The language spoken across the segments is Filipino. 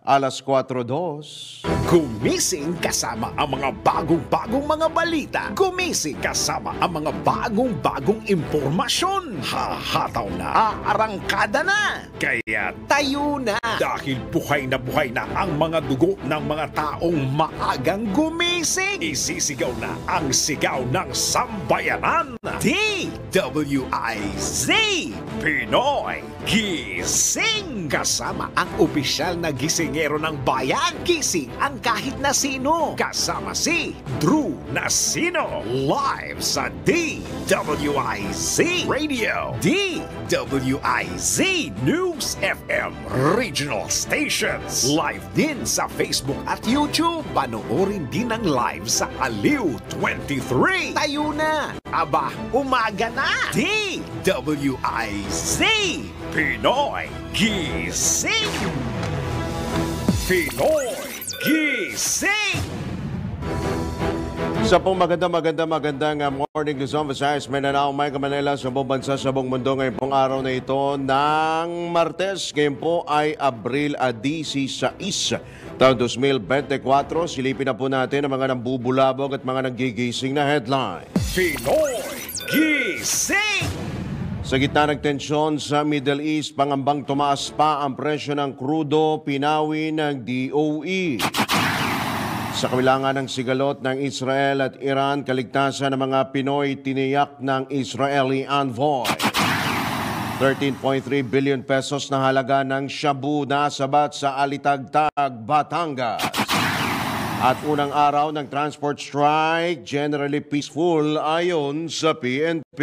4:02. Gumising kasama ang mga bagong-bagong mga balita. Gumising kasama ang mga bagong-bagong impormasyon. Hahataw na, aarangkada na. Kaya tayo na. Dahil buhay na ang mga dugo ng mga taong maagang gumising. Isisigaw na ang sigaw ng sambayanan. DWIZ Pinoy Gising. Kasama ang opisyal na gisingero ng bayan. Gising ang kahit na sino. Kasama si Drew Nasino. Live sa DWIZ Radio. DWIZ News FM Regional Stations. Live din sa Facebook at YouTube. Panoorin din ang live sa Aliw 23. Tayo na. Aba, umaga na. DWIZ Pinoy Gising. Pinoy Gising. Sa pong magandang morning Luzon, Visayas, Mindanao, Mega Manila, sa buong bansa, sa buong mundo ngayon pong araw na ito ng Martes. Ngayon po ay Abril 16, taong 2024. Silipin na po natin ang mga nambubulabog at mga nagigising na headline. Pinoy Gising. Sa gitna ng tensyon sa Middle East, pangambang tumaas pa ang presyo ng krudo, pinawi ng DOE. Sa kabilangan ng sigalot ng Israel at Iran, kaligtasan ng mga Pinoy tiniyak ng Israeli envoy. 13.3 billion pesos na halaga ng shabu na sabat sa Alitagtag, Batangas. At unang araw ng transport strike, generally peaceful ayon sa PNP.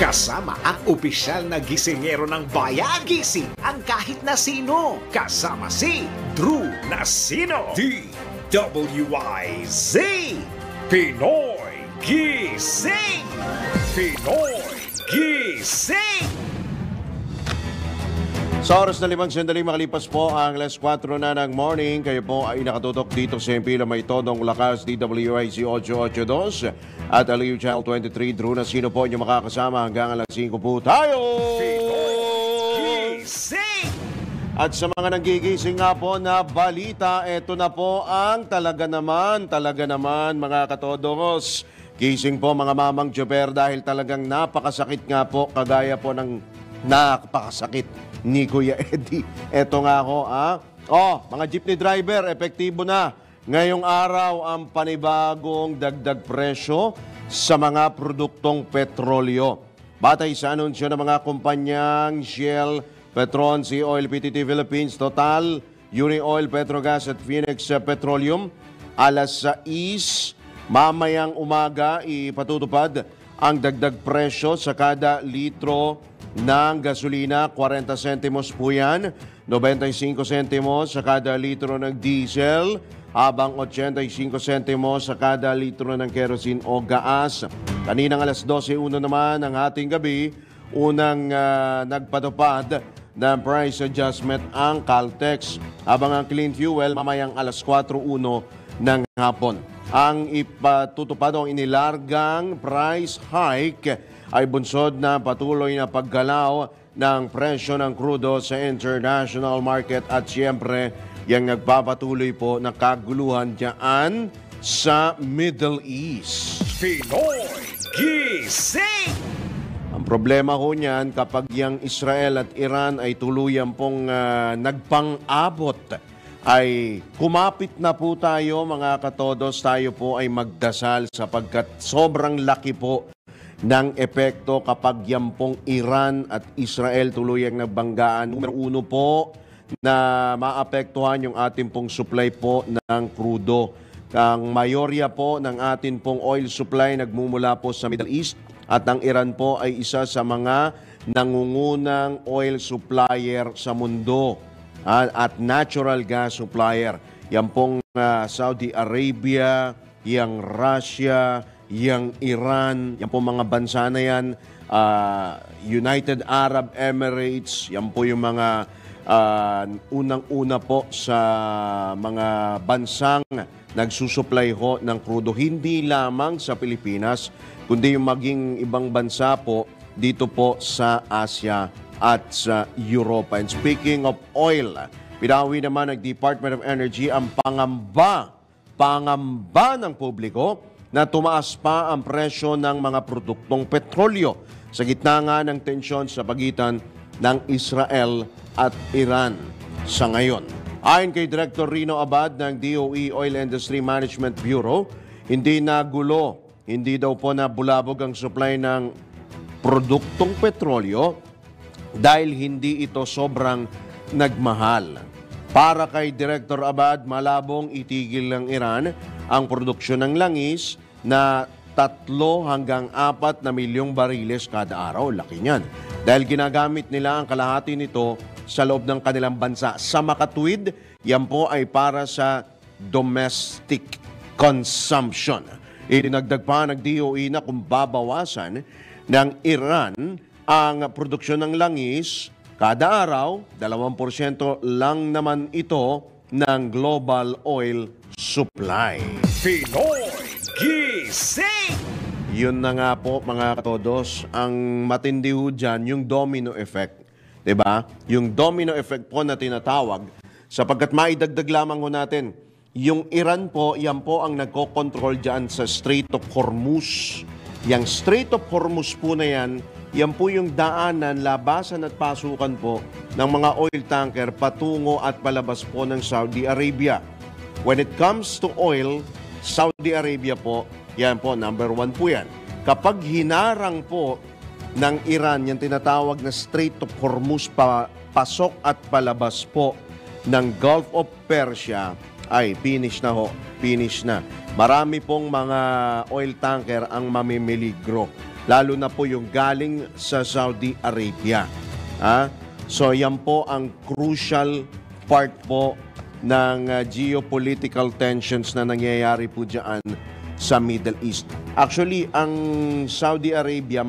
Kasama ang opisyal na gisingero ng bayan. Gising ang kahit na sino. Kasama si Drew Nasino. DWIZ Pinoy Gising. Pinoy Gising. Sa oras na 5 sandali makalipas po ang 4:00 na ng morning, kayo po ay nakatutok dito sa Impila May Todong Lakas, DWIZ 882 at Aliw Channel 23. Drew Nasino po inyong makakasama hanggang alas 5 po tayo! Gising! At sa mga nagigising nga po na balita, eto na po ang talaga naman mga katodongos. Gising po mga mamang tsuper dahil talagang napakasakit nga po, kagaya po ng napakasakit ni Kuya Eddie. Eto nga ako, mga jeepney driver, epektibo na ngayong araw ang panibagong dagdag presyo sa mga produktong petrolyo. Batay sa anunsyo ng mga kumpanyang Shell, Petron, Sea Oil, PTT Philippines, Total, Uni-Oil, Petrogas at Phoenix Petroleum, alas 6 mamayang umaga ipatutupad ang dagdag presyo sa kada litro ng gasolina. 40 sentimos po yan, 95 sentimos sa kada litro ng diesel, habang 85 sentimos sa kada litro ng kerosene o gaas. Kaninang alas 12:01 naman ng ating gabi, unang nagpatupad ng price adjustment ang Caltex, habang ang clean fuel mamayang alas 4:01 ng hapon. Ang ipatutupad o inilargang price hike ay bunsod na patuloy na paggalaw ng presyo ng krudo sa international market at siyempre yung nagpapatuloy po na kaguluhan dyan sa Middle East. Pinoy Gising! Ang problema ho niyan kapag yung Israel at Iran ay tuluyan pong nagpang-abot, ay kumapit na po tayo mga katodos, tayo po ay magdasal sapagkat sobrang laki po ng epekto kapag yan pong Iran at Israel tuluyang nagbanggaan. Numero 1 po na maapektuhan yung ating pong supply po ng krudo. Ang mayorya po ng ating pong oil supply nagmumula po sa Middle East at ang Iran po ay isa sa mga nangungunang oil supplier sa mundo at natural gas supplier. Yan pong Saudi Arabia, yang Russia, yang Iran, yan po mga bansa na yan, United Arab Emirates, yan po yung mga unang-una po sa mga bansang nagsusupply ho ng krudo, hindi lamang sa Pilipinas, kundi yung maging ibang bansa po dito po sa Asia at sa Europa. And speaking of oil, Pinawi naman ng Department of Energy ang pangamba ng publiko na tumaas pa ang presyo ng mga produktong petrolyo sa gitna nga ng tensyon sa pagitan ng Israel at Iran sa ngayon. Ayon kay Director Rino Abad ng DOE Oil Industry Management Bureau, hindi nagulo, hindi daw po nabulabog ang supply ng produktong petrolyo dahil hindi ito sobrang nagmahal. Para kay Director Abad, malabong itigil ng Iran ang produksyon ng langis na 3 hanggang 4 na milyong bariles kada araw. Laki niyan. Dahil ginagamit nila ang kalahati nito sa loob ng kanilang bansa. Sa makatuwid, yan po ay para sa domestic consumption. Idinagdag pa ng DOE na kung babawasan ng Iran ang produksyon ng langis kada araw, 2% lang naman ito ng global oil supply. Pinoy Gising! Yun na nga po mga katodos, ang matindi ho dyan, yung domino effect. 'Di ba? Yung domino effect po na tinatawag, sapagkat maidagdag lamang ho natin, yung Iran po, yan po ang nagko-control dyan sa Strait of Hormuz. Yung Strait of Hormuz po na yan po yung daanan, labasan at pasukan po ng mga oil tanker patungo at palabas po ng Saudi Arabia. When it comes to oil, Saudi Arabia po, yan po, number 1 po yan. Kapag hinarang po ng Iran, yung tinatawag na Strait of Hormuz, pasok at palabas po ng Gulf of Persia, ay finish na ho, finish na. Marami pong mga oil tanker ang mamimiligro, lalo na po yung galing sa Saudi Arabia. So yan po ang crucial part po ng geopolitical tensions na nangyayari po dyan sa Middle East. Actually, ang Saudi Arabia,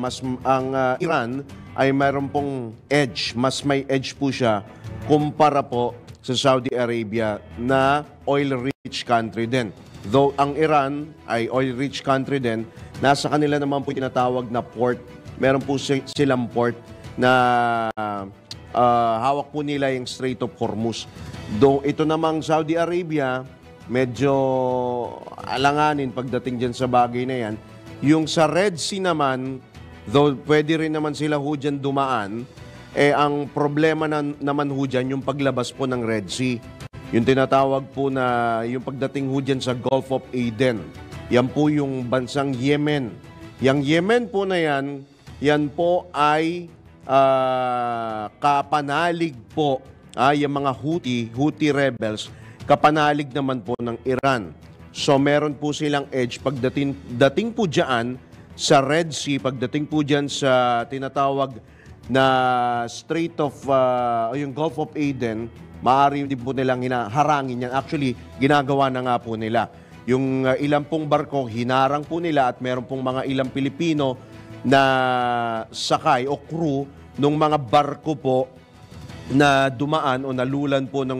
Iran ay mayroon pong edge, mas may edge po siya kumpara po sa Saudi Arabia na oil-rich country din. Though ang Iran ay oil-rich country din, nasa kanila naman po tinatawag na port. Meron po silang port na hawak po nila yung Strait of Hormuz. Though ito namang Saudi Arabia, medyo alanganin pagdating dyan sa bagay na yan. Yung sa Red Sea naman, though pwede rin naman sila ho dyan dumaan, ang problema naman ho dyan, yung paglabas po ng Red Sea. Yung tinatawag po na yung pagdating ho dyan sa Gulf of Aden. Yan po yung bansang Yemen. Yang Yemen po na yan po ay kapanalig po, yung mga Houthi rebels, kapanalig naman po ng Iran. So meron po silang edge pagdating po dyan sa Red Sea, pagdating po dyan sa tinatawag na Strait of, yung Gulf of Aden, maaari din po nilang harangin yan. Actually, ginagawa na nga po nila. Yung ilang pong barko, hinarang po nila at meron pong mga ilang Pilipino na sakay o crew ng mga barko po na dumaan o nalulan po ng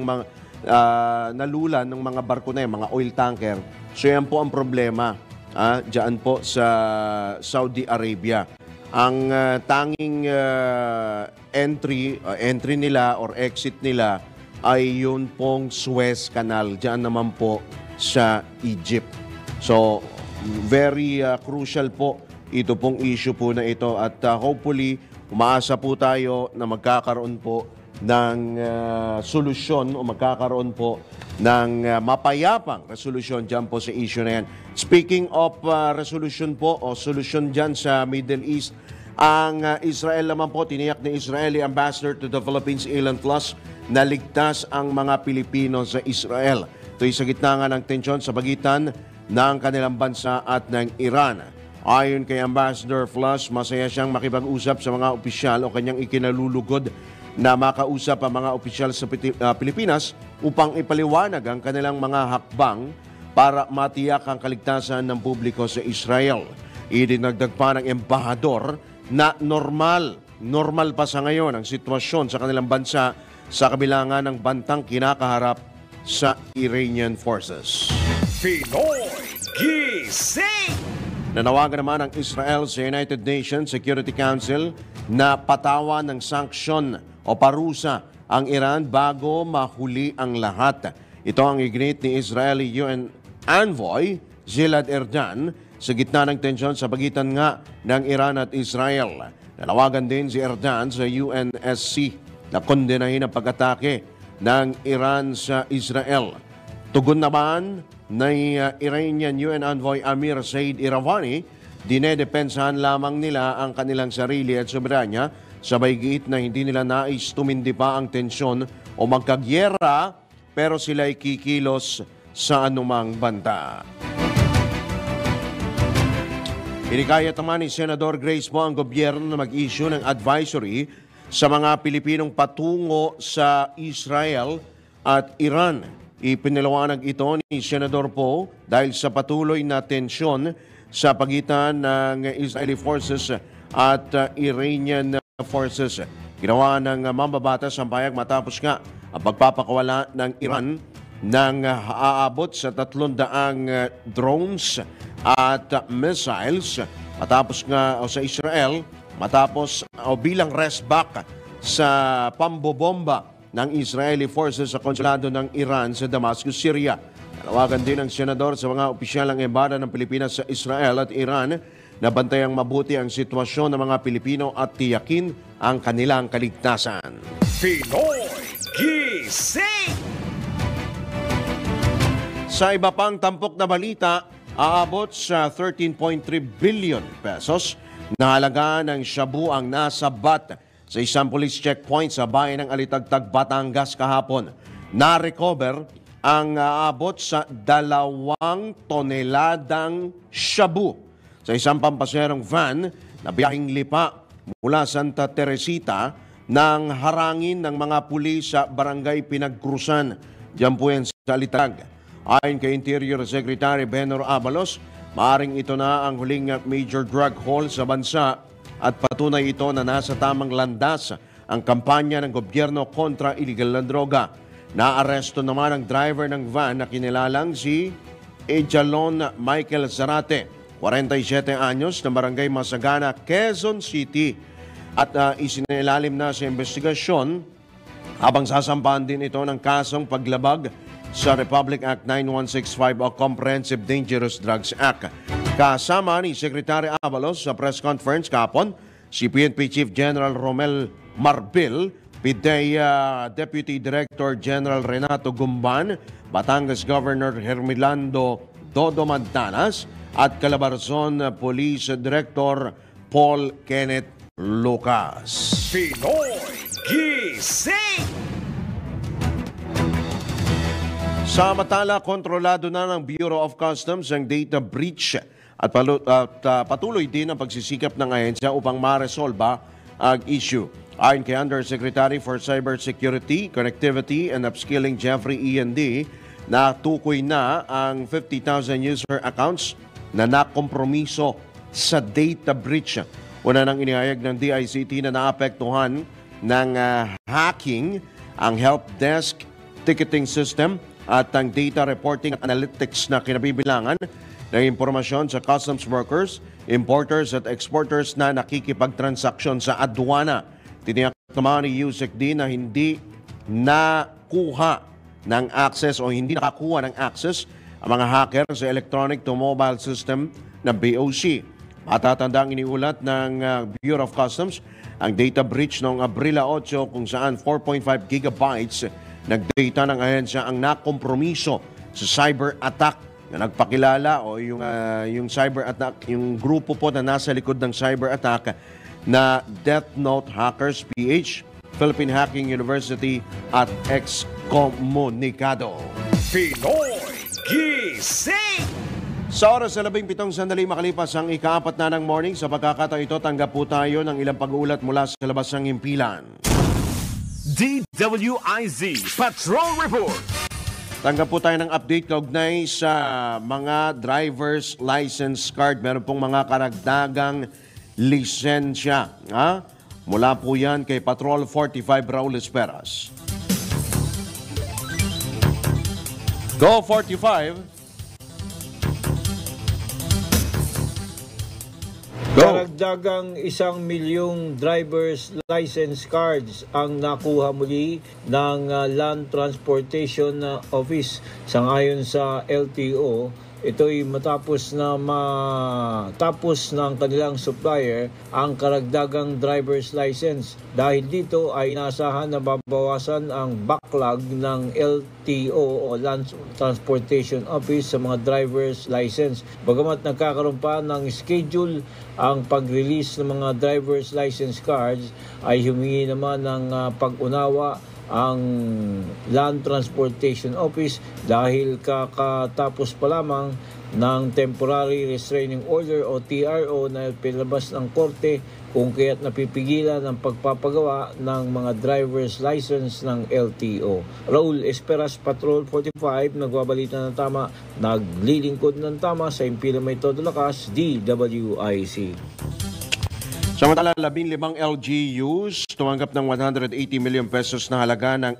mga barko na yan, mga oil tanker. So yan po ang problema dyan po sa Saudi Arabia. Ang tanging entry nila or exit nila ay yun pong Suez Canal, dyan naman po sa Egypt. So, very crucial po ito pong issue po na ito at hopefully, umaasa po tayo na magkakaroon po ng solusyon o magkakaroon po ng mapayapang resolusyon dyan po sa issue na yan. Speaking of resolution po o solusyon dyan sa Middle East, ang Israel naman po, tiniyak ni Israeli Ambassador to the Philippines, Ilan Plus, na ligtas ang mga Pilipino sa Israel. Ito ay sa gitna nga ng tensyon sa pagitan ng kanilang bansa at ng Iran. Ayon kay Ambassador Plus, masaya siyang makipag-usap sa mga opisyal o kanyang ikinalulugod na makausap ang mga opisyal sa Pilipinas upang ipaliwanag ang kanilang mga hakbang para matiyak ang kaligtasan ng publiko sa Israel. Idinagdag pa ng embahador na normal pa sa ngayon ang sitwasyon sa kanilang bansa sa kabila nga ng bantang kinakaharap sa Iranian forces. Pinoy Gising! Nanawagan naman ang Israel sa United Nations Security Council na patawan ng sanksyon o parusa ang Iran bago mahuli ang lahat. Ito ang iginit ni Israeli UN Envoy Gilad Erdan sa gitna ng tensyon sa pagitan nga ng Iran at Israel. Nalawagan din si Erdan sa UNSC na kondenahin ang pag-atake ng Iran sa Israel. Tugon naman ni Iranian UN Envoy Amir Said Iravani, dinedepensahan lamang nila ang kanilang sarili at soberanya, sabay giit na hindi nila nais tumindi pa ang tensyon o magkagyera, pero sila ay kikilos sa anumang banta. Inikayat naman ni Senador Grace Poe ang gobyerno na mag-issue ng advisory sa mga Pilipinong patungo sa Israel at Iran. Ipinaliwanag ito ni Senador Poe dahil sa patuloy na tensyon sa pagitan ng Israeli forces at Iranian forces. Ginawa ng mambabatas ang payag matapos nga ang pagpapakawala ng Iran ng aabot sa 300 drones at missiles matapos nga sa Israel matapos bilang restback sa pambobomba ng Israeli forces sa konsulado ng Iran sa Damascus, Syria. Nalawagan din ng senador sa mga opisyal ng embada ng Pilipinas sa Israel at Iran na bantayang mabuti ang sitwasyon ng mga Pilipino at tiyakin ang kanilang kaligtasan. Pinoy Gising! Sa iba pang tampok na balita, aabot sa 13.3 billion pesos na halaga ng shabu ang nasabat sa isang police checkpoint sa bayan ng Alitagtag, Batangas kahapon. Na-recover ang aabot sa 2 toneladang shabu sa isang pampaserong van na biyaheng lipa mula Santa Teresita nang harangin ng mga pulis sa barangay Pinagkrusan. Diyan po yan sa Alitagtag. Ayon kay Interior Secretary Benor Abalos, maaring ito na ang huling major drug haul sa bansa at patunay ito na nasa tamang landas ang kampanya ng gobyerno kontra illegal na droga. Naaresto naman ang driver ng van na kinilalang si Ejalon Michael Zarate, 47 anyos, na barangay Masagana, Quezon City. At isinilalim na sa investigasyon habang sasampahan din ito ng kasong paglabag sa Republic Act 9165 o Comprehensive Dangerous Drugs Act. Kasama ni Secretary Abalos sa press conference kahapon, si PNP Chief General Romel Marbil, PIDEA Deputy Director General Renato Gumban, Batangas Governor Hermelando Dodo Mantanas at Calabarzon Police Director Paul Kenneth Lucas. Pinoy Gising! Samantala, kontrolado na ng Bureau of Customs ang data breach at patuloy din ang pagsisikap ng ahensya upang maresolba ang issue. Ayon kay Undersecretary for Cybersecurity, Connectivity and Upskilling Jeffrey E&D, natukoy na ang 50,000 user accounts na nakompromiso sa data breach. Una nang inihayag ng DICT na naapektuhan ng hacking ang help desk ticketing system at ang data reporting at analytics na kinabibilangan ng impormasyon sa customs workers, importers at exporters na nakikipagtransaksyon sa aduana. Tiniyak naman ni USECD na hindi nakuha ng access o hindi nakakuha ng access ang mga hacker sa electronic to mobile system ng BOC. Matatandang iniulat ng Bureau of Customs ang data breach noong Abril 8 kung saan 4.5 gigabytes ng data ng ahensya ang nakompromiso sa cyber attack na nagpakilala o yung cyber attack, yung grupo po na nasa likod ng cyber attack na Death Note Hackers PH, Philippine Hacking University at Excommunicado. Pinoy Gising! Sa oras sa 17 sandali makalipas ang ika-4 na ng morning, sa pagkakataon ito, tanggap po tayo ng ilang pag-uulat mula sa labas ng himpilan. DWIZ Patrol Report. Tanggap po tayo ng update kaugnay sa mga driver's license card. Meron pong mga karagdagang lisensya. Mula po yan kay Patrol 45 Raul Esperas. Go 45! Go. Karagdagang 1 milyong driver's license cards ang nakuha muli ng Land Transportation Office. Sangayon sa LTO, ito'y matapos ng kanilang supplier ang karagdagang driver's license. Dahil dito ay inasahan na babawasan ang backlog ng LTO o Land Transportation Office sa mga driver's license. Bagamat nagkakaroon pa ng schedule ang pag-release ng mga driver's license cards, ay humingi naman ng pag-unawa ang Land Transportation Office dahil kakatapos pa lamang ng Temporary Restraining Order o TRO na pinalabas ng korte, kung kaya't napipigilan ang pagpapagawa ng mga driver's license ng LTO. Raul Esperas, Patrol 45, nagbabalita ng tama, naglilingkod ng tama sa Impila May Todo Lakas, DWIC. Samantala, 15 LGUs tumanggap ng 180 million pesos na halaga ng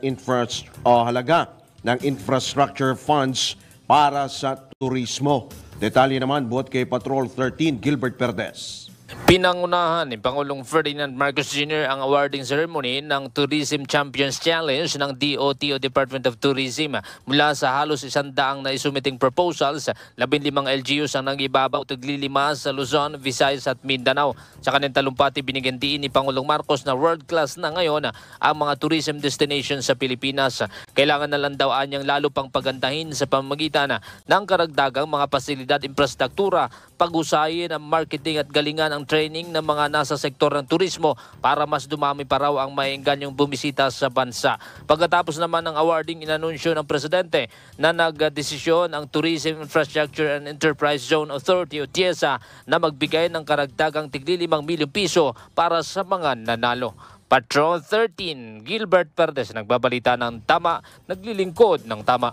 infrastructure funds para sa turismo. Detalye naman buhat kay Patrol 13, Gilbert Perdes. Pinangunahan ni Pangulong Ferdinand Marcos Jr. ang awarding ceremony ng Tourism Champions Challenge ng DOT o Department of Tourism. Mula sa halos 100 na isumiting proposals, 15 LGUs ang nag-ibabaw taglilima sa Luzon, Visayas at Mindanao. Sa kanyang talumpati, binigyan diin ni Pangulong Marcos na world-class na ngayon ang mga tourism destinations sa Pilipinas. Kailangan na lang daw anyang lalo pang pagandahin sa pamamagitan ng karagdagang mga pasilidad, infrastruktura, pag-usayin ang marketing at galingan ang training ng mga nasa sektor ng turismo para mas dumami pa raw ang maengganyong bumisita sa bansa. Pagkatapos naman ng awarding, inanunsyo ng Presidente na nagdesisyon ang Tourism Infrastructure and Enterprise Zone Authority o TIEZA na magbigay ng karagdagang tig-5 milyong piso para sa mga nanalo. Patrol 13, Gilbert Perdes, nagbabalita ng tama, naglilingkod ng tama.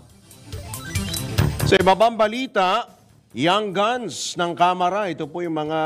Sa ibabang balita, Young Guns ng Kamara, ito po yung mga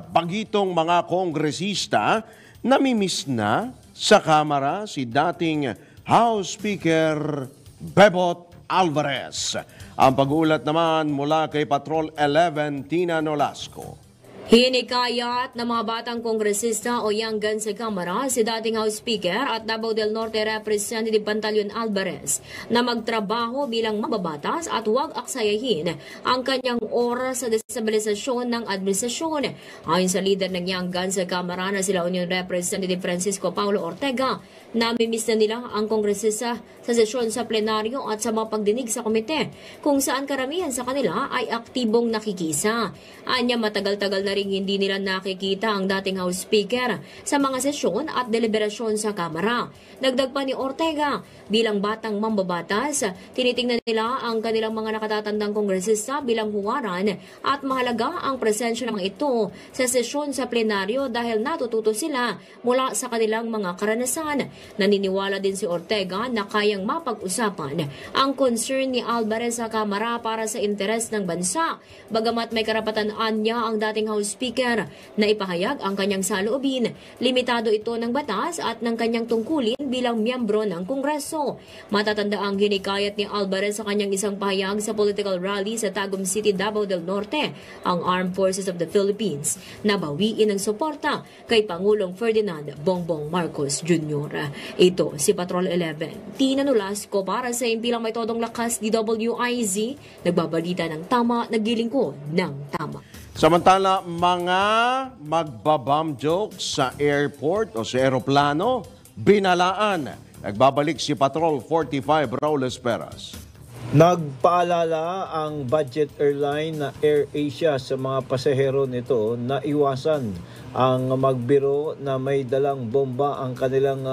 bagitong mga kongresista, namimiss na sa Kamara si dating House Speaker Bebot Alvarez. Ang pag-uulat naman mula kay Patrol 11, Tina Nolasco. Hinikayat ng mga batang kongresista o Young Guns sa Kamara si dating House Speaker at Davao del Norte Representative Pantaleon Alvarez na magtrabaho bilang mababatas at huwag aksayahin ang kanyang oras sa destabilisasyon ng administrasyon. Ayon sa leader ng Young Guns sa Kamara na sila Union Representative Francisco Paulo Ortega, namimiss na nila ang kongresista sa sesyon sa plenaryo at sa mga pagdinig sa komite kung saan karamihan sa kanila ay aktibong nakikisa. Anya, matagal-tagal na ring hindi nila nakikita ang dating House Speaker sa mga sesyon at deliberasyon sa Kamara. Dagdag pa ni Ortega, bilang batang mambabatas, tinitingnan nila ang kanilang mga nakatatandang kongresista bilang huwaran at mahalaga ang presensya ng ito sa sesyon sa plenaryo dahil natututo sila mula sa kanilang mga karanasan. Naniniwala din si Ortega na kayang mapag-usapan ang concern ni Alvarez sa Kamara para sa interes ng bansa. Bagamat may karapatan niya ang dating House Speaker na ipahayag ang kanyang saloobin, limitado ito ng batas at ng kanyang tungkulin bilang miyembro ng Kongreso. Matatanda ang hinikayat ni Alvarez sa kanyang isang pahayag sa political rally sa Tagum City, Davao del Norte, ang Armed Forces of the Philippines na bawiin ang suporta kay Pangulong Ferdinand Bongbong Marcos Jr. Ito si Patrol 11, Tina Nolasco para sa Impilang May Todong Lakas, DWIZ, nagbabalita ng tama, naglilingkod ng tama. Samantala, mga magbabam jokes sa airport o sa aeroplano, binalaan. Nagbabalik si Patrol 45, Raul Esperas. Nagpaalala ang budget airline na AirAsia sa mga pasahero nito na iwasan ang magbiro na may dalang bomba ang kanilang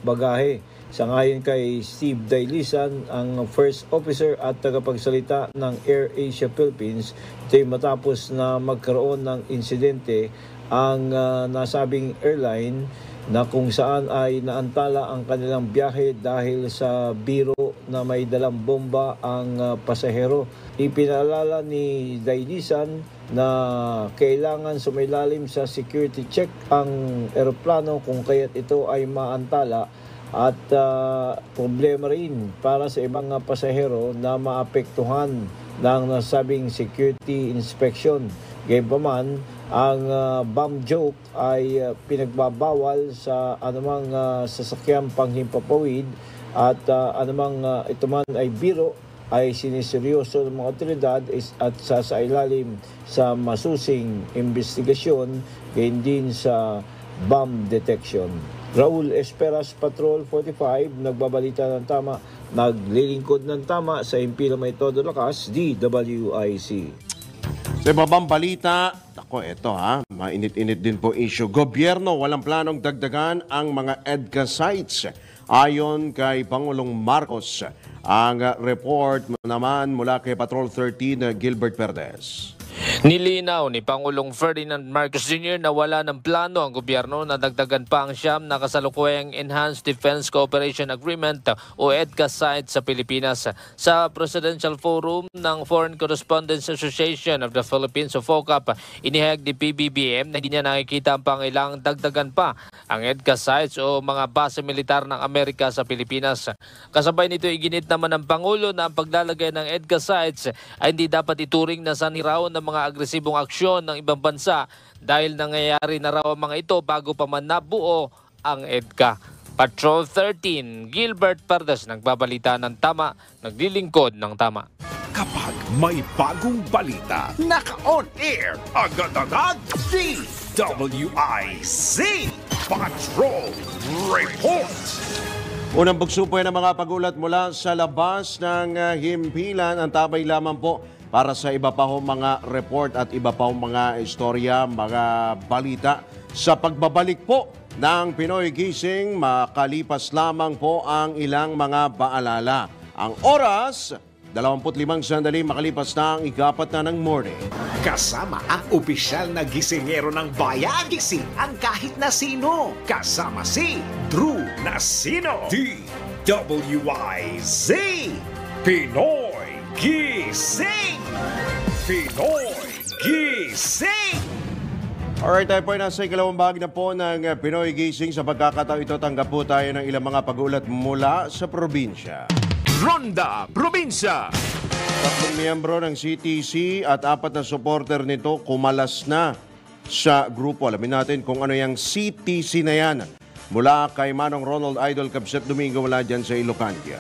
bagahe. Sangayon kay Steve Dailisan, ang first officer at tagapagsalita ng AirAsia Philippines, ito'y matapos na magkaroon ng insidente ang nasabing airline na kung saan ay naantala ang kanilang biyahe dahil sa biro na may dalang bomba ang pasahero. Ipinaalala ni Dailisan na kailangan sumailalim sa security check ang eroplano kung kaya't ito ay maantala at problema rin para sa ibang pasahero na maapektuhan ng nasabing security inspection. Gayunpaman, ang bomb joke ay pinagbabawal sa anumang sasakyang panghimpapawid at anumang ito man ay biro ay siniseryoso ng mga otoridad at sasailalim sa masusing investigasyon gayon din sa bomb detection. Raul Esperas, Patrol 45, nagbabalita ng tama, naglilingkod ng tama sa Impilo May Todo Lakas, DWIC. Sa ibabang balita, ako ito mainit-init din po issue. Gobyerno walang planong dagdagan ang mga EDCA sites. Ayon kay Pangulong Marcos, ang report naman mula kay Patrol 13, Gilbert Perdes. Nilinaw ni Pangulong Ferdinand Marcos Jr. na wala ng plano ang gobyerno na dagdagan pa ang siyam na kasalukuyang Enhanced Defense Cooperation Agreement o EDCA site sa Pilipinas. Sa Presidential Forum ng Foreign Correspondents Association of the Philippines o FOCAP, inihayag ni PBBM na hindi niya nakikita ang pangailangang dagdagan pa ang EDCA sites o mga base militar ng Amerika sa Pilipinas. Kasabay nito, iginit naman ng Pangulo na ang paglalagay ng EDCA sites ay hindi dapat ituring na saniraw ng mga agresibong aksyon ng ibang bansa dahil nangyayari na raw ang mga ito bago pa man nabuo ang EDCA. Patrol 13, Gilbert Perdes, nagbabalita ng tama, naglilingkod ng tama. Kapag may bagong balita, naka-on air, agad-agad, DWIC Patrol Report. Unang bugso po ng mga pagulat mula sa labas ng himpilan. Ang tabay lamang po para sa iba pa ho mga report at iba pa ho mga istorya, mga balita sa pagbabalik po ng Pinoy Gising. Makalipas lamang po ang ilang mga paalala. Ang oras, 25 sandali makalipas na ang ikapat na ng morning. Kasama ang opisyal na gisingero ng bayan. Gising ang kahit na sino. Kasama si Drew Nasino. DWIZ Pinoy Gising. Pinoy Gising. Alright, tayo po ay nasa ikalawang bahagi na po ng Pinoy Gising. Sa pagkakataon ito, tanggap po tayo ng ilang mga pagulat mula sa probinsya. Ronda Probinsya. 3 miyembro ng CTC at 4 na supporter nito kumalas na sa grupo. Alamin natin kung ano yung CTC na yan. Mula kay Manong Ronald Idol Capset Domingo mula dyan sa Ilocandia.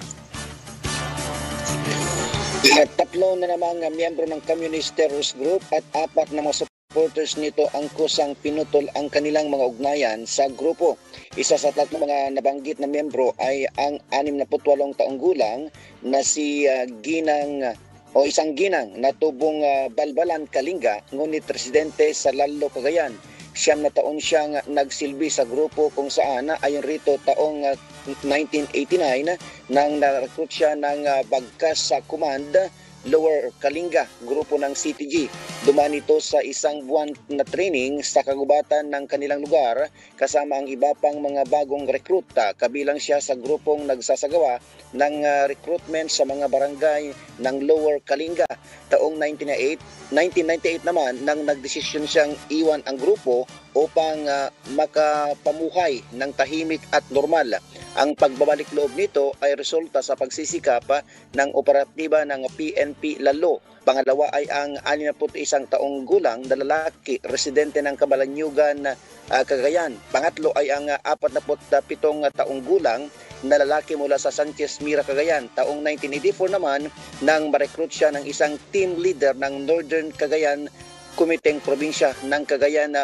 Tatlo na namang miyembro ng Communist Terrorist Group at 4 na mga supporters nito ang kusang pinutol ang kanilang mga ugnayan sa grupo. Isa sa 3 mga nabanggit na miyembro ay ang 68 taong gulang na si isang ginang na tubong Balbalan Kalinga, ngunit residente sa Lalo, Cagayan. 9 na taon siyang nagsilbi sa grupo kung saan ayon rito taong 1989 nang na-recruit siya ng Bagkas sa Command Lower Kalinga, grupo ng CTG. Dumaan ito sa isang buwan na training sa kagubatan ng kanilang lugar kasama ang iba pang mga bagong rekruta. Kabilang siya sa grupong nagsasagawa ng recruitment sa mga barangay ng Lower Kalinga. Taong 1998 naman nang nagdesisyon siyang iwan ang grupo upang makapamuhay ng tahimik at normal. Ang pagbabalik loob nito ay resulta sa pagsisikap ng operatiba ng PNP Lalo. Pangalawa ay ang 61 taong gulang na lalaki, residente ng Cabalanyugan, Cagayan. Pangatlo ay ang 47 taong gulang na lalaki mula sa Sanchez Mira, Cagayan. Taong 1984 naman nang ma-recruit siya ng isang team leader ng Northern Cagayan, Kumiteng Probinsya ng Cagayan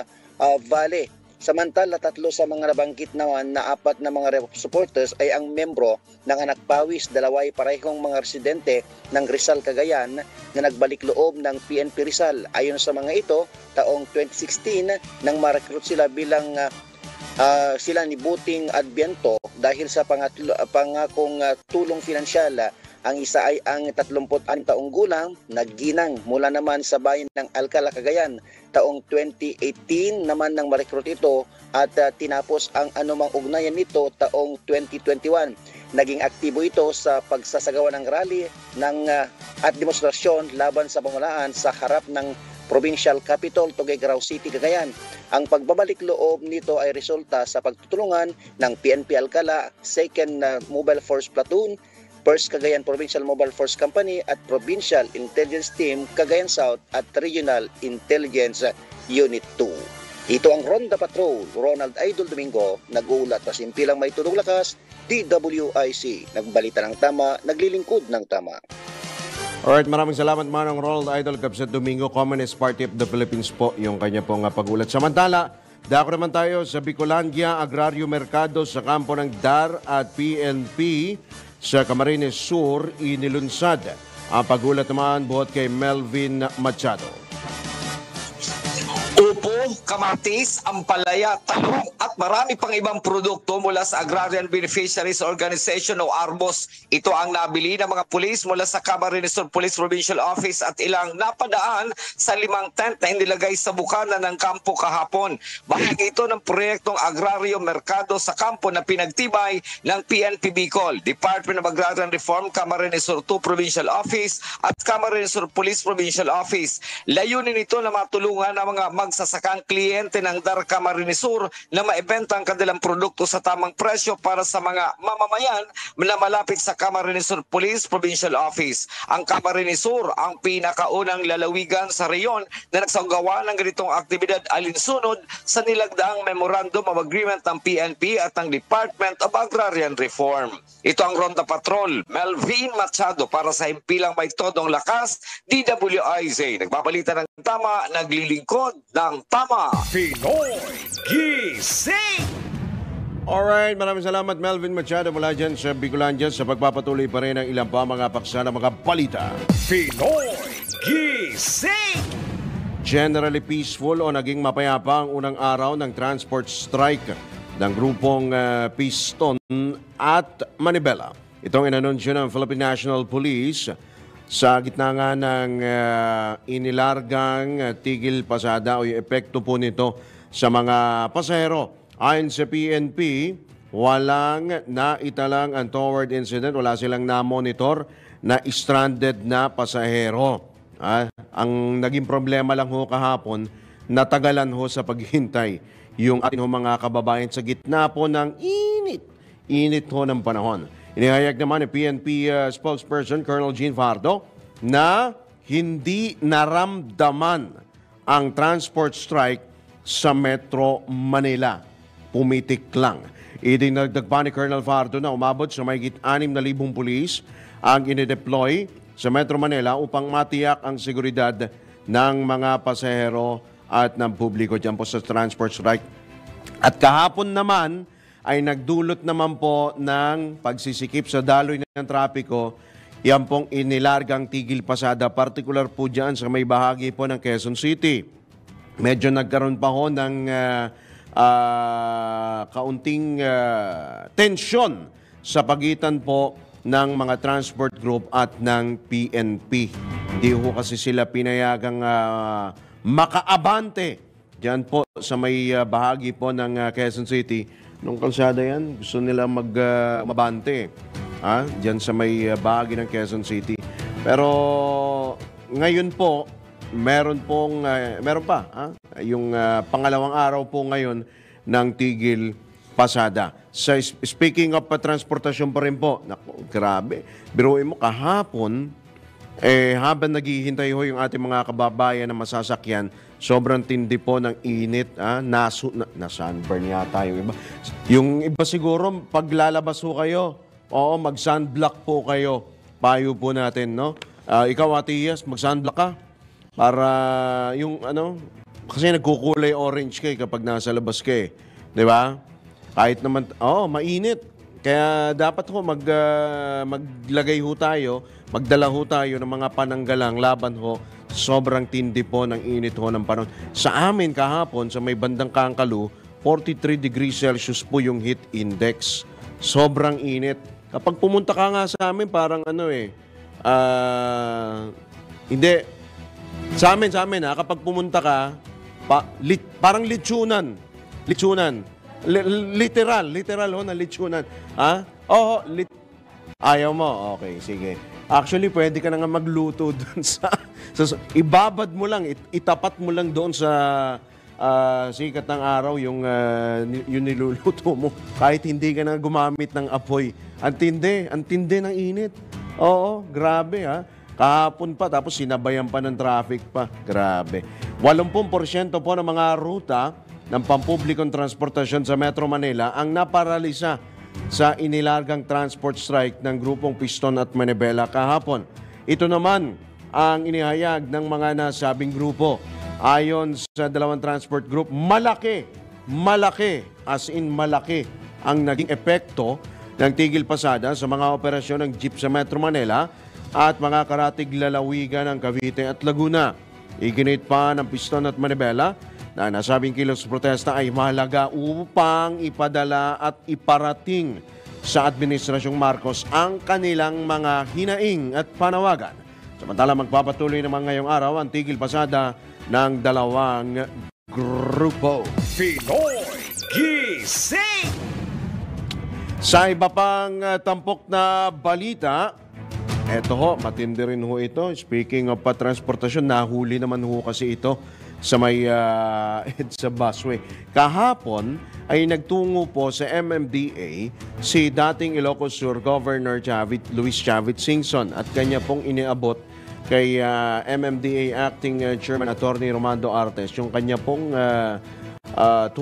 Valley. Samantala, 3 sa mga nabanggit naman na 4 na mga supporters ay ang membro ng Anak Pawis, 2 ay parehong mga residente ng Rizal, Cagayan na nagbalik loob ng PNP Rizal. Ayon sa mga ito, taong 2016 nang ma-recruit sila bilang sila ni Buting Adviento dahil sa pangakong tulong pinansyal. Ang isa ay ang 36 taong gulang na ginang mula naman sa bayan ng Alcala, Cagayan. Taong 2018 naman nang ma-recruit ito at tinapos ang anumang ugnayan nito taong 2021. Naging aktibo ito sa pagsasagawa ng rally at demonstrasyon laban sa pamahalaan sa harap ng Provincial Capital, Tuguegarao City, Cagayan. Ang pagbabalik loob nito ay resulta sa pagtutulungan ng PNP Alcala, 2nd Mobile Force Platoon, 1st Cagayan Provincial Mobile Force Company at Provincial Intelligence Team Cagayan South at Regional Intelligence Unit 2. Ito ang Ronda Patrol, Ronald Idol Domingo, nag-uulat na simpilang may tulong lakas, DWIC, nagbalita ng tama, naglilingkod ng tama. Alright, maraming salamat Manong Ronald Idol, Kapsat Domingo, Communist Party of the Philippines po, yung kanya pong pagulat. Samantala, dako naman tayo sa Bicolandia, Agrario Mercado sa kampo ng DAR at PNP sa Camarines Sur, inilunsad. Ang pagulat naman buhat kay Melvin Machado. Upo, kamatis, ampalaya, talong at marami pang ibang produkto mula sa Agrarian Beneficiaries Organization o ARBOS. Ito ang nabili ng mga pulis mula sa Camarines Sur Police Provincial Office at ilang napadaan sa 5 tent na inilagay sa bukana ng kampo kahapon. Bahagi ito ng proyektong Agrario Mercado sa kampo na pinagtibay ng PNP Bicol, Department of Agrarian Reform, Camarines Sur 2 Provincial Office at Camarines Sur Police Provincial Office. Layunin ito na matulungan ng mga magsasakang kliyente ng DAR Camarines Sur na maibenta ang kanilang produkto sa tamang presyo para sa mga mamamayan na malapit sa Camarines Sur Police Provincial Office. Ang Camarines Sur ang pinakaunang lalawigan sa reyon na nagsagawa ng ganitong aktibidad alinsunod sa nilagdaang Memorandum of Agreement ng PNP at ng Department of Agrarian Reform. Ito ang Ronda Patrol, Melvin Machado para sa himpilang may todong lakas, DWIZ. Nagbabalita ng tama, naglilingkod ng tama. Pinoy Gising! Alright, maraming salamat Melvin Machado mula dyan sa Bicolandia sa pagpapatuloy pa rin ng ilang pa mga paksa ng mga balita. Pinoy Gising! Generally peaceful o naging mapayapa ang unang araw ng transport strike ng grupong Piston at Manibela. Itong inanunsyo ng Philippine National Police sa gitna nga ng inilargang tigil pasada o yung epekto po nito sa mga pasahero. Ayon sa PNP, walang naitalang untoward incident, wala silang na-monitor na stranded na pasahero. Ang naging problema lang ho kahapon, natagalan ho sa paghintay yung ating mga kababayan sa gitna po ng init ho ng panahon. Inihayag naman ni PNP spokesperson Colonel Gene Fardo na hindi naramdaman ang transport strike sa Metro Manila. Pumitik lang. Idinagdag pa ni Colonel Fardo na umabot sa mahigit 6,000 pulis ang inideploy sa Metro Manila upang matiyak ang seguridad ng mga pasahero at ng publiko dyan po sa transport strike. At kahapon naman ay nagdulot naman po ng pagsisikip sa daloy ng trapiko. Yan pong inilargang tigil pasada, particular po dyan sa may bahagi po ng Quezon City. Medyo nagkaroon pa ho ng kaunting tensyon sa pagitan po ng mga transport group at ng PNP. Hindi ho kasi sila pinayagang makaabante dyan po sa may bahagi po ng Quezon City. Nung kalsada yan, gusto nila mabante dyan sa may bahagi ng Quezon City. Pero ngayon po, meron pa yung pangalawang araw po ngayon ng tigil pasada. Speaking of transportasyon pa rin po, naku, grabe. Biruin mo kahapon, habang naghihintay ho yung ating mga kababayan na masasakyan, sobrang tindi po ng init. Na-sunburn yata yung iba. Yung iba siguro, paglalabas ho kayo, mag-sunblock po kayo. Payo po natin, no? Ikaw, Ate Iyas, mag-sunblock ka? Para yung kasi nagkukulay orange ka kapag nasa labas ka eh. Di ba? Kahit naman, mainit. Kaya dapat ho maglagay ho tayo, magdala ho tayo ng mga pananggalang laban ho. Sobrang tindi po ng init ho ng panahon. Sa amin kahapon, sa may bandang Kangkalu, 43 degrees Celsius po yung heat index. Sobrang init. Kapag pumunta ka nga sa amin, parang hindi. Sa amin kapag pumunta ka, parang litsunan. Literal ho na litsunan. Ayaw mo? Okay, sige. Actually, pwede ka na nga magluto dun sa ibabad mo lang, itapat mo lang doon sa sikat ng araw yung niluluto mo. Kahit hindi ka na gumamit ng apoy. Ang tindi ng init. Oo, grabe ha. Kahapon pa, tapos sinabayan pa ng traffic pa. Grabe. 80% po ng mga ruta ng pampublikong transportasyon sa Metro Manila ang naparalisa sa inilargang transport strike ng grupong Piston at Manibela kahapon. Ito naman ang inihayag ng mga nasabing grupo. Ayon sa dalawang transport group, malaki, as in malaki ang naging epekto ng tigil pasada sa mga operasyon ng jeep sa Metro Manila at mga karatig lalawigan ng Cavite at Laguna. Iginit pa ng Piston at Manibela na nasabing kilos protesta ay mahalaga upang ipadala at iparating sa Administrasyong Marcos ang kanilang mga hinaing at panawagan. Samantala magpapatuloy naman ngayong araw ang tigil pasada ng dalawang grupo. Pinoy Gising! Sa iba pang tampok na balita, eto ho, matindi rin ho ito. Speaking of transportasyon, nahuli naman ho kasi ito sa may EDSA busway. Kahapon ay nagtungo po sa MMDA si dating Ilocos Sur Governor Luis Chavit Singson at kanya pong iniabot kay MMDA Acting Chairman Attorney Romando Artes yung kanya pong 200,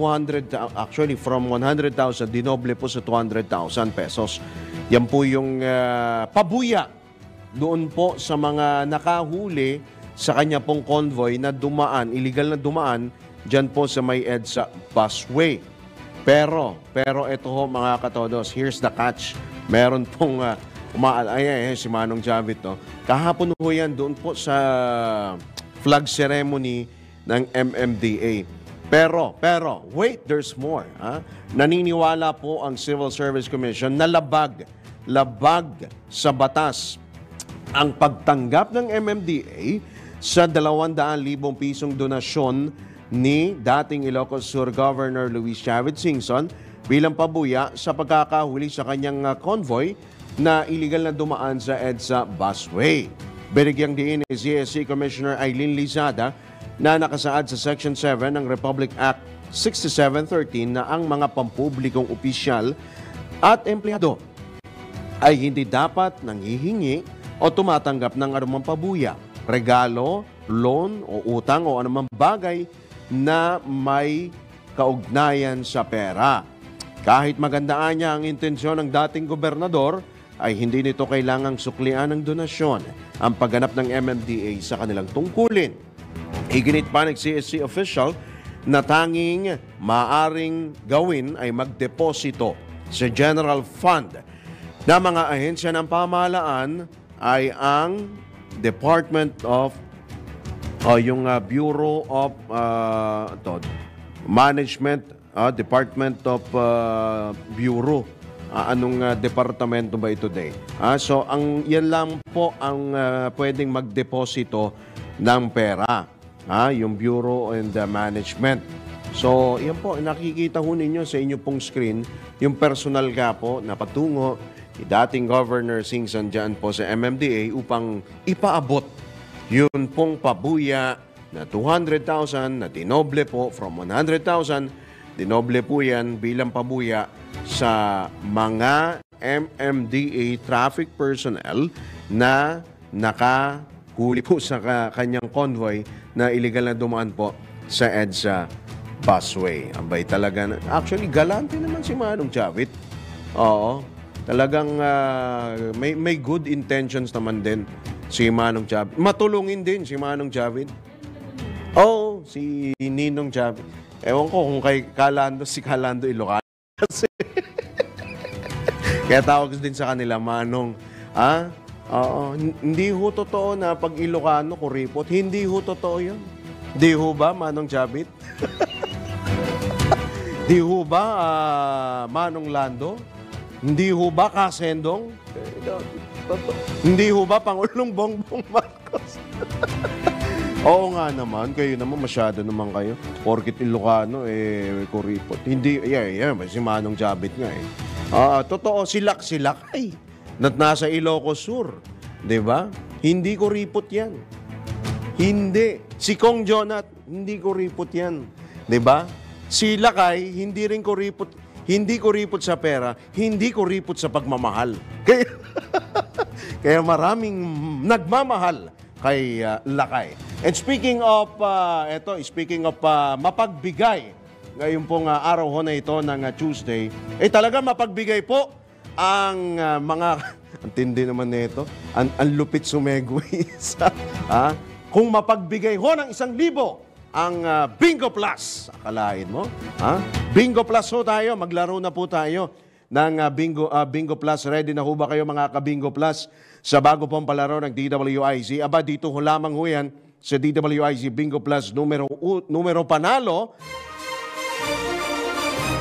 actually from 100,000 dinoble po sa 200,000 pesos. Yan po yung pabuya doon po sa mga nakahuli sa kanya pong convoy na dumaan, illegal na dumaan dyan po sa may EDSA busway. Pero ito ho mga katodos, here's the catch. Meron pong si Manong Javit, no? Kahapon ho yan doon po sa flag ceremony ng MMDA. Pero, wait, there's more. Ha? Naniniwala po ang Civil Service Commission na labag sa batas ang pagtanggap ng MMDA sa 200,000 pisong donasyon ni dating Ilocos Sur Governor Luis Chavit Singson bilang pabuya sa pagkakahuli sa kanyang convoy na illegal na dumaan sa EDSA busway. Binigyang diin ni CSC Commissioner Aileen Lizada na nakasaad sa Section 7 ng Republic Act 6713 na ang mga pampublikong opisyal at empleyado ay hindi dapat nanghihingi o tumatanggap ng anumang pabuya, regalo, loan o utang o anumang bagay na may kaugnayan sa pera. Kahit magandaan niya ang intensyon ng dating gobernador, ay hindi nito kailangang suklian ng donasyon ang pagganap ng MMDA sa kanilang tungkulin. Iginit pa ng CSC official na tanging maaring gawin ay magdeposito sa General Fund na mga ahensya ng pamahalaan ay ang Department of Bureau of Management, Department of Bureau. Anong departamento ba ito day? So yan lang po ang pwedeng magdeposito ng pera. Yung Bureau and Management. So yan po, nakikita ho ninyo sa inyo pong screen yung personal ka po na patungo ni dating Governor Singson dyan po sa MMDA upang ipaabot yun pong pabuya na 200,000 na dinoble po from 100,000. Dinoble po yan bilang pabuya sa mga MMDA traffic personnel na nakahuli po sa kanyang convoy na illegal na dumaan po sa EDSA busway. Abay talaga, actually galante naman si Manong Javit. Oo, talagang may good intentions naman din si Manong Javit. Matulungin din si Manong Javit. Oo, si Ninong Javit. Ewan ko kung kay si Calando Ilocano. Kasi kaya tawag din sa kanila, Manong. Hindi ho totoo na pag Ilocano, kuripot. Hindi ho totoo yun. Di ho ba, Manong Javit? Di ho ba, Manong Lando? Hindi ho ba, Kasendong? Hindi ho ba, Pangulong Bongbong Marcos? Oo nga naman, kayo naman masyado naman kayo. Porkit Ilocano, kuripot. Hindi, si Manong Javit nga totoo, silak-silak ay nasa Ilocos Sur. Diba? Hindi kuripot yan. Hindi. Si Kong Jonat, hindi kuripot yan. 'Di ba? Si Lakay, hindi kuripot sa pera, hindi kuripot sa pagmamahal. Kaya maraming nagmamahal kay Lakay. And speaking of mapagbigay, ngayon pong araw ho na ito ng Tuesday, talaga mapagbigay po ang mga, ang tindi naman nito, ang lupit sumegway sa, kung mapagbigay ho ng 1,000 ang Bingo Plus. Akalain mo? Bingo Plus ho tayo, maglaro na po tayo ng Bingo Plus. Ready na ho ba kayo mga ka-Bingo Plus sa bago pong palaro ng DWIZ? Aba, dito ho lamang ho yan sa DWIZ Bingo Plus numero panalo.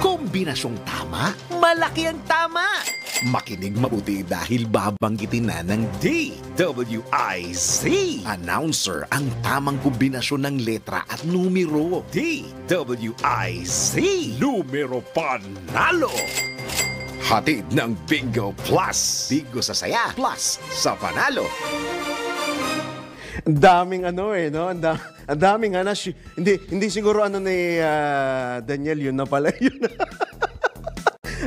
Kombinasyong tama, malaki ang tama. Makinig mabuti dahil babanggitin na ng DWIZ. Announcer ang tamang kombinasyon ng letra at numero. DWIZ. Numero panalo. Hatid ng Bingo Plus. Bingo sa saya, plus sa panalo. Ang daming no? Ang daming hindi siguro ni Daniel yun na pala yun.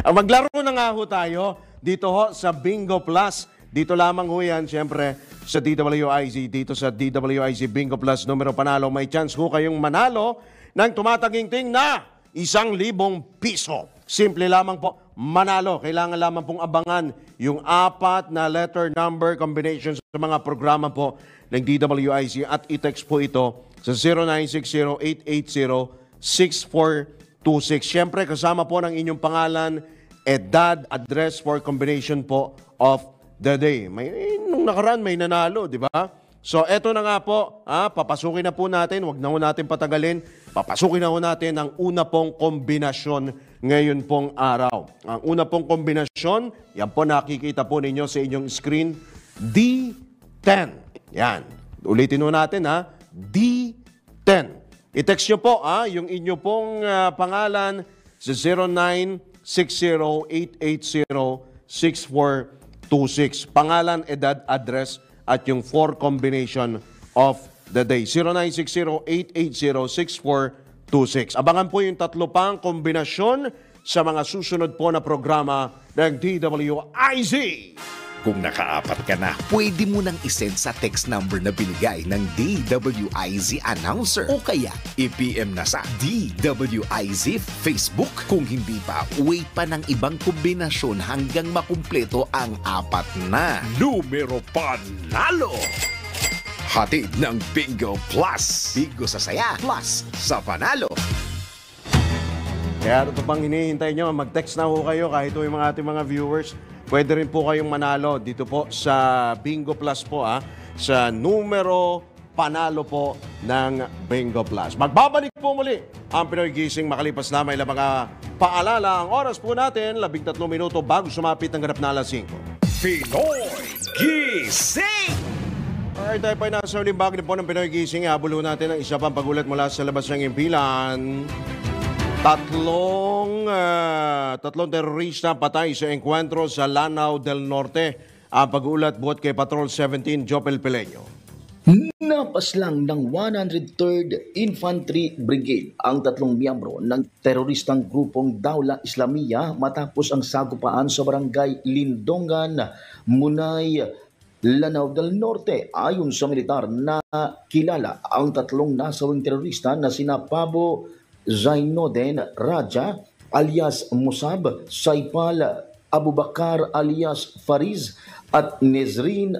Maglaro na nga ho tayo dito ho sa Bingo Plus. Dito lamang ho yan, siyempre, sa DWIZ. Dito sa DWIZ Bingo Plus numero panalo, may chance ho kayong manalo ng tumataginting na 1,000 piso. Simple lamang po, manalo. Kailangan lamang pong abangan yung 4 na letter number combinations sa mga programa po ng DWIZ at i-text po ito sa 0960-880-6426. Siyempre, kasama po ng inyong pangalan, edad, address for combination po of the day. Nung nakaraan, may nanalo, di ba? So, eto na nga po, papasukin na po natin, wag na po natin patagalin, papasukin na po natin ang una pong kombinasyon ngayon pong araw. Ang una pong kombinasyon, yan po nakikita po ninyo sa inyong screen, D10. Yan. Ulitin po natin, D10. I-text nyo po yung inyo pong pangalan sa 0960-880-6426. Pangalan, edad, address, at yung 4 combination of the day. 0960-880-6426. Abangan po yung 3 pang kombinasyon sa mga susunod po na programa ng DWIZ. Kung naka-4 ka na, pwede mo nang isend sa text number na binigay ng DWIZ announcer o kaya i-PM na sa DWIZ Facebook. Kung hindi pa, wait pa ng ibang kombinasyon hanggang makumpleto ang 4 na numero panalo. Hatid ng Bingo Plus. Bingo sa saya, plus sa panalo. Kaya ito pang hinihintay nyo, mag-text na ho kayo kahit ito yung ating mga viewers. Pwede rin po kayong manalo dito po sa Bingo Plus po sa numero panalo po ng Bingo Plus. Magbabalik po muli ang Pinoy Gising makalipas na may mga paalala. Ang oras po natin, 13 minuto bago sumapit ng ganap na alas 5. Pinoy Gising! Alright, tayo pa nasa uling bagay po ng Pinoy Gising. Habulo natin ang isa pang pagulat mula sa labas ng impilan. Tatlong terorista patay sa engkwentro sa Lanao del Norte. Ang pag-uulat buhat kay Patrol 17, Jopel Peleño. Napaslang ng 103rd Infantry Brigade ang 3 miyembro ng teroristang grupong Dawla Islamiyah matapos ang sagupaan sa barangay Lindongan, Munay, Lanao del Norte. Ayon sa militar na kilala ang 3 nasawing terorista na sina Pabo Zainoden Raja alias Musab, Saipal Abubakar alias Fariz at Nezrin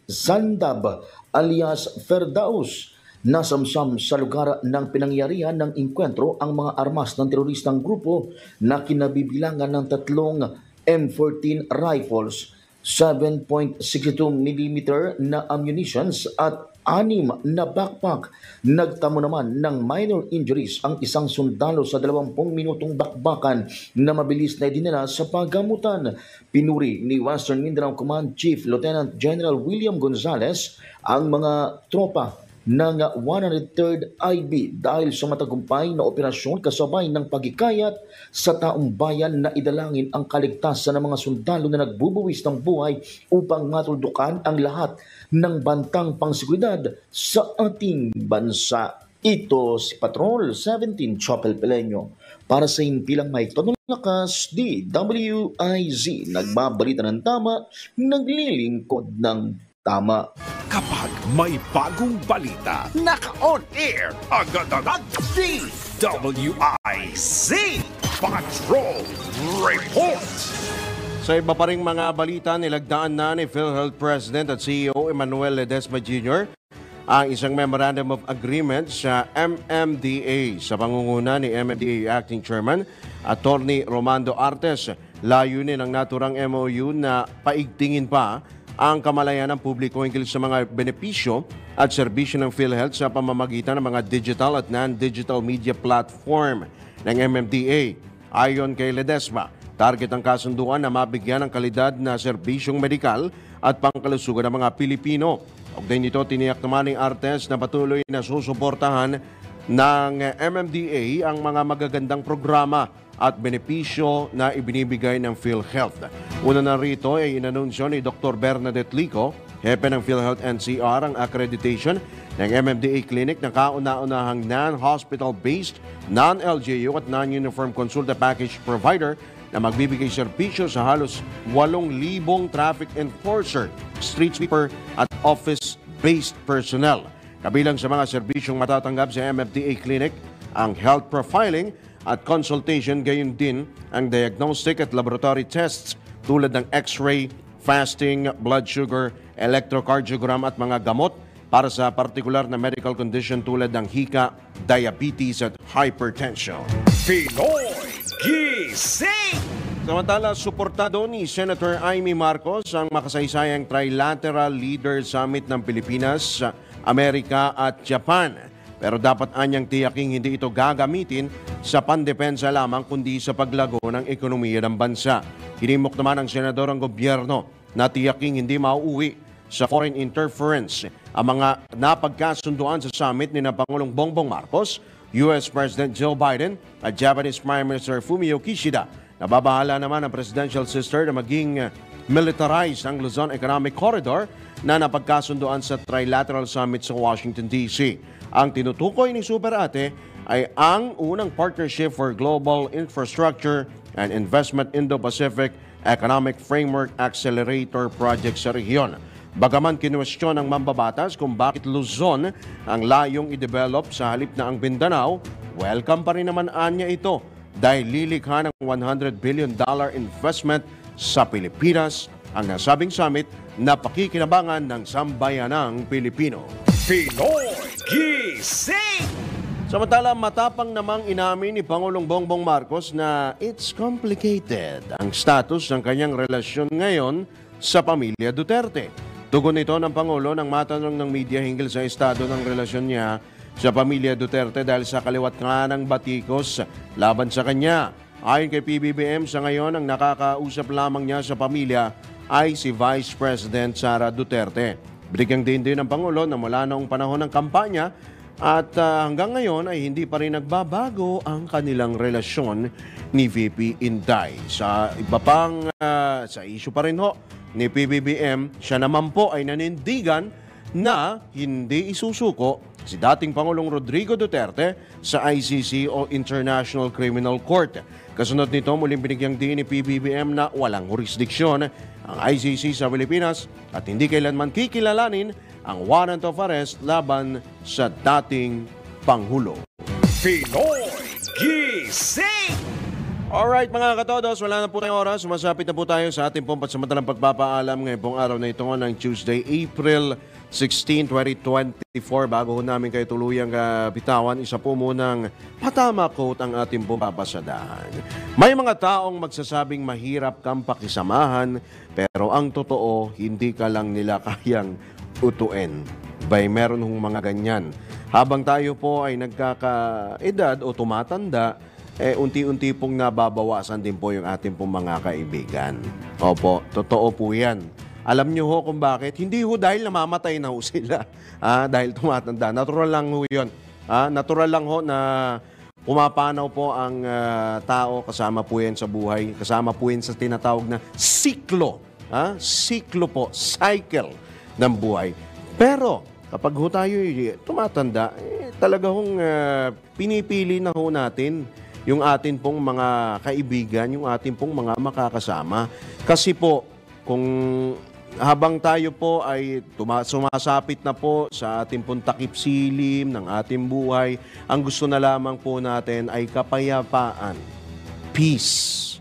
Zandab alias Ferdaus. Nasamsam sa lugar ng pinangyarihan ng engkwentro ang mga armas ng teroristang grupo na kinabibilangan ng 3 M14 rifles, 7.62mm na ammunitions at 6 na backpack. Nagtamo naman ng minor injuries ang isang sundalo sa 20 minutong bakbakan na mabilis na idinala sa paggamutan. Pinuri ni Western Mindanao Command Chief Lieutenant General William Gonzales ang mga tropa ng 103rd IB dahil sa matagumpay na operasyon kasabay ng pagikayat sa taong bayan na idalangin ang kaligtasan ng mga sundalo na nagbubuwis ng buhay upang matuldukan ang lahat ng bantang pangseguridad sa ating bansa. Ito si Patrol 17 Chopel Pelenyo para sa impilang may tonong lakas DWIZ. Nagbabalita ng tama, naglilingkod ng tama. Kapag may bagong balita, naka-on air, agad-agad DWIZ Patrol Report. Sa iba pa ring mga balita, nilagdaan na ni PhilHealth President at CEO Emmanuel Ledesma Jr. ang isang Memorandum of Agreement sa MMDA sa pangunguna ni MMDA Acting Chairman Attorney Romando Artes. Layunin ng naturang MOU na paigtingin pa ang kamalayan ng publiko hinggil sa mga benepisyo at serbisyo ng PhilHealth sa pamamagitan ng mga digital at non-digital media platform ng MMDA. Ayon kay Ledesma, target ang kasunduan na mabigyan ng kalidad na serbisyong medikal at pangkalusugan ng mga Pilipino. Kaugnay nito, tiniyak naman ni Artes na patuloy na susuportahan ng MMDA ang mga magagandang programa at benepisyo na ibinibigay ng PhilHealth. Una na rito ay inanunsyo ni Dr. Bernadette Lico, hepe ng PhilHealth NCR, ang accreditation ng MMDA Clinic na kauna-unahang non-hospital-based, non-LGU at non-uniform consulta package provider na magbibigay serbisyo sa halos 8,000 traffic enforcer, street sweeper at office-based personnel. Kabilang sa mga serbisyong matatanggap sa MMDA Clinic ang health profiling at consultation, gayon din ang diagnostic at laboratory tests tulad ng x-ray, fasting, blood sugar, electrocardiogram at mga gamot para sa partikular na medical condition tulad ng hika, diabetes at hypertension. Pinoy Gising! Samantala, suportado ni Senator Amy Marcos ang makasaysayang Trilateral Leader Summit ng Pilipinas, Amerika at Japan. Pero dapat anyang tiyaking hindi ito gagamitin sa pandepensa lamang kundi sa paglago ng ekonomiya ng bansa. Hinimok naman ng senador ang gobyerno na tiyaking hindi mauuwi sa foreign interference ang mga napagkasunduan sa summit ni na Pangulong Bongbong Marcos, US President Joe Biden at Japanese Prime Minister Fumio Kishida. Nababahala naman ang presidential sister na maging militarized ang Luzon Economic Corridor na napagkasunduan sa Trilateral Summit sa Washington, D.C. Ang tinutukoy ni Super Ate ay ang unang Partnership for Global Infrastructure and Investment Indo-Pacific Economic Framework Accelerator Project sa rehiyon. Bagaman kinwestiyon ng mambabatas kung bakit Luzon ang layong i-develop sa halip na ang Mindanao, welcome pa rin naman anya ito dahil lilikha ng $100 billion investment sa Pilipinas ang nasabing summit na pakikinabangan ng sambayanang Pilipino. Pinoy Gising! Samantala, matapang namang inamin ni Pangulong Bongbong Marcos na it's complicated ang status ng kanyang relasyon ngayon sa pamilya Duterte. Tugon ito ng Pangulo nang matanong ng media hinggil sa estado ng relasyon niya sa pamilya Duterte dahil sa kaliwat nga ng batikos laban sa kanya. Ayon kay PBBM, sa ngayon ang nakakausap lamang niya sa pamilya ay si Vice President Sara Duterte. Binigyang din ng Pangulo na mula noong panahon ng kampanya at hanggang ngayon ay hindi pa rin nagbabago ang kanilang relasyon ni VP Inday. Sa iba pang sa issue pa rin ho ni PBBM, siya naman po ay nanindigan na hindi isusuko si dating Pangulong Rodrigo Duterte sa ICC o International Criminal Court. Kasunod nito, muling binigyang din ni PBBM na walang jurisdiksyon ang ICC sa Pilipinas at hindi kailanman kikilalanin ang warrant of arrest laban sa dating Pangulo. Pinoy Gising! Alright mga katodos, wala na po tayong oras. Sumasapit na po tayo sa ating pong pansamantalang pagpapaalam ngayong pong araw na ito ng Tuesday, April 16, 2024. Bago namin kayo tuluyang bitawan, isa po munang patama quote ang ating pong papasadahan. May mga taong magsasabing mahirap kang pakisamahan, pero ang totoo, hindi ka lang nila kayang utuin. Bay, meron hong mga ganyan. Habang tayo po ay nagkakaedad o tumatanda, unti-unti pong nababawasan din po yung ating pong mga kaibigan. Opo, totoo po yan. Alam nyo ho kung bakit? Hindi ho dahil namamatay na ho sila. Dahil tumatanda. Natural lang ho yun. Natural lang ho na pumapanaw po ang tao. Kasama po yan sa buhay. Kasama po yan sa tinatawag na siklo. Siklo po. Cycle ng buhay. Pero kapag ho tayo tumatanda, talaga hong pinipili na ho natin yung atin pong mga kaibigan, yung atin pong mga makakasama. Kasi po, kung habang tayo po ay sumasapit na po sa ating pong takip silim ng ating buhay, ang gusto na lamang po natin ay kapayapaan. Peace.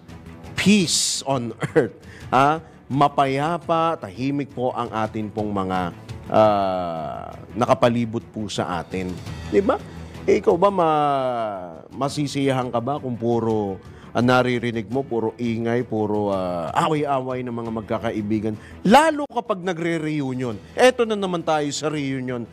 Peace on earth. Mapayapa, tahimik po ang atin pong mga nakapalibot po sa atin. Diba? Ikaw ba masisiyahan ka ba kung puro naririnig mo, puro ingay, puro away-away ng mga magkakaibigan? Lalo kapag nagre-reunion. Eto na naman tayo sa reunion.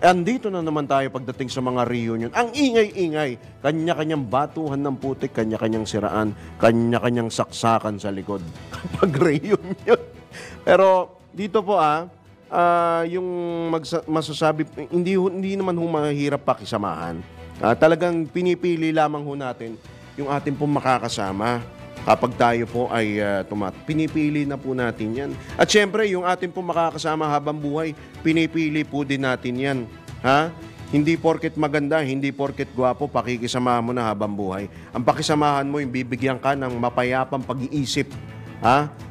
Andito na naman tayo pagdating sa mga reunion. Ang ingay-ingay, kanya-kanyang batuhan ng putik, kanya-kanyang siraan, kanya-kanyang saksakan sa likod kapag reunion. Pero dito po yung masasabi, hindi naman mahirap pakisamahan. Talagang pinipili lamang ho natin yung ating pong makakasama kapag tayo po ay pinipili na po natin yan. At syempre, yung ating pong makakasama habang buhay, pinipili po din natin yan. Hindi porket maganda, hindi porket gwapo, pakikisamahan mo na habang buhay. Ang pakisamahan mo, yung bibigyan ka ng mapayapang pag-iisip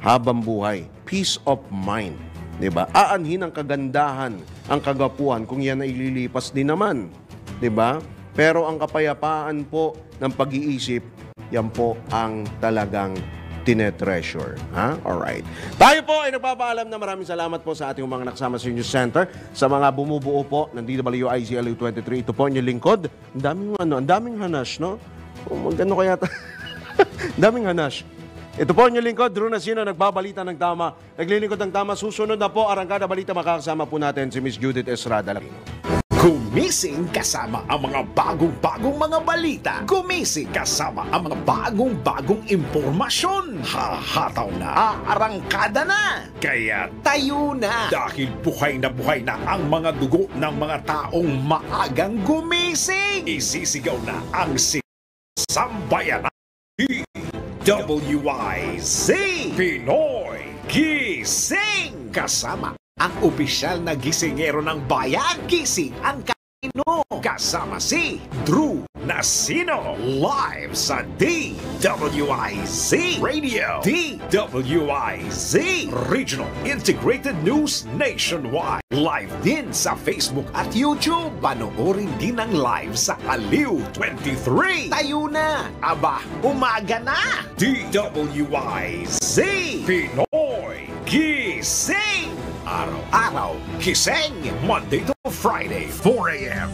habang buhay. Peace of mind. Diba? Aanhin ang kagandahan, ang kagapuhan kung yan ay lilipas din naman. Diba? Pero ang kapayapaan po ng pag-iisip, yan po ang talagang tinetreasure. Alright. Tayo po ay nagpapaalam na maraming salamat po sa ating mga nakasama sa News Center, sa mga bumubuo po ng DWICLU 23. Ito po ang inyong lingkod. Ang daming hanash, no? Magano kaya daming hanash. Ito po ang inyong lingkod, Drew Nasino, nagbabalita ng tama. Naglilingkod ng tama. Susunod na po, Arangkada Balita, makakasama po natin si Miss Judith Estrada Lacino. Gumising kasama ang mga bagong-bagong mga balita. Gumising kasama ang mga bagong-bagong impormasyon. Hahataw na, aarangkada na. Kaya tayo na. Dahil buhay na ang mga dugo ng mga taong maagang gumising. Isisigaw na ang sambayanan. WIZ Pinoy Gising! Kasama ang opisyal na gisingero ng bayan. Gising ang kanino. Kasama si Drew Nasino. Live sa DWIZ Radio. DWIZ Regional Integrated News Nationwide. Live din sa Facebook at YouTube. Panoorin din ang live sa Aliw 23. Tayo na! Aba, umaga na! DWIZ Pinoy Gising! Araw-araw, gising! Monday to Friday, 4 a.m.